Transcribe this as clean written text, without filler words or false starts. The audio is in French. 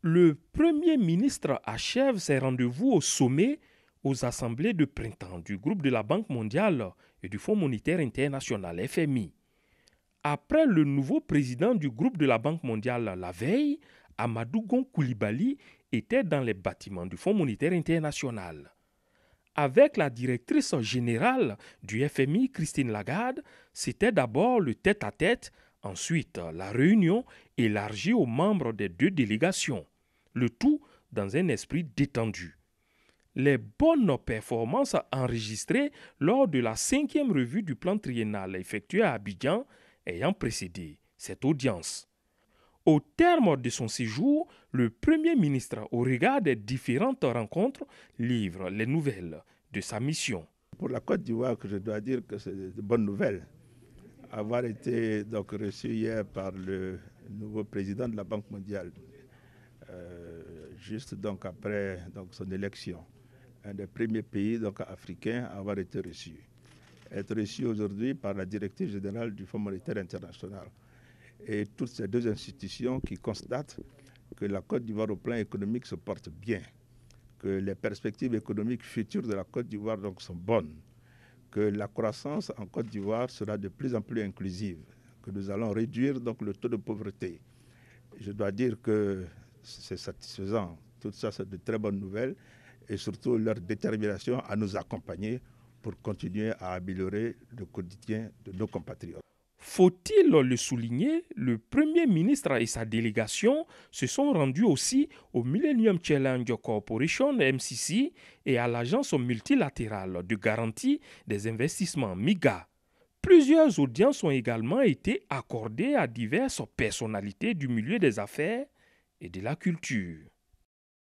Le Premier ministre achève ses rendez-vous au sommet aux assemblées de printemps du groupe de la Banque mondiale et du Fonds monétaire international FMI. Après le nouveau président du groupe de la Banque mondiale la veille, Amadou Gon Coulibaly était dans les bâtiments du Fonds monétaire international. Avec la directrice générale du FMI, Christine Lagarde, c'était d'abord le tête-à-tête, ensuite la réunion élargie aux membres des deux délégations, le tout dans un esprit détendu. Les bonnes performances enregistrées lors de la 5e revue du plan triennal effectuée à Abidjan ayant précédé cette audience. Au terme de son séjour, le Premier ministre, au regard des différentes rencontres, livre les nouvelles de sa mission. Pour la Côte d'Ivoire, je dois dire que c'est de bonnes nouvelles. Avoir été donc reçu hier par le nouveau président de la Banque mondiale, juste donc après son élection, un des premiers pays donc africains à avoir été reçu. Être reçu aujourd'hui par la directrice générale du Fonds monétaire international et toutes ces deux institutions qui constatent que la Côte d'Ivoire au plan économique se porte bien, que les perspectives économiques futures de la Côte d'Ivoire donc sont bonnes, que la croissance en Côte d'Ivoire sera de plus en plus inclusive, que nous allons réduire donc le taux de pauvreté. Je dois dire que c'est satisfaisant. Tout ça, c'est de très bonnes nouvelles et surtout leur détermination à nous accompagner pour continuer à améliorer le quotidien de nos compatriotes. Faut-il le souligner, le Premier ministre et sa délégation se sont rendus aussi au Millennium Challenge Corporation MCC et à l'Agence multilatérale de garantie des investissements MIGA. Plusieurs audiences ont également été accordées à diverses personnalités du milieu des affaires et de la culture.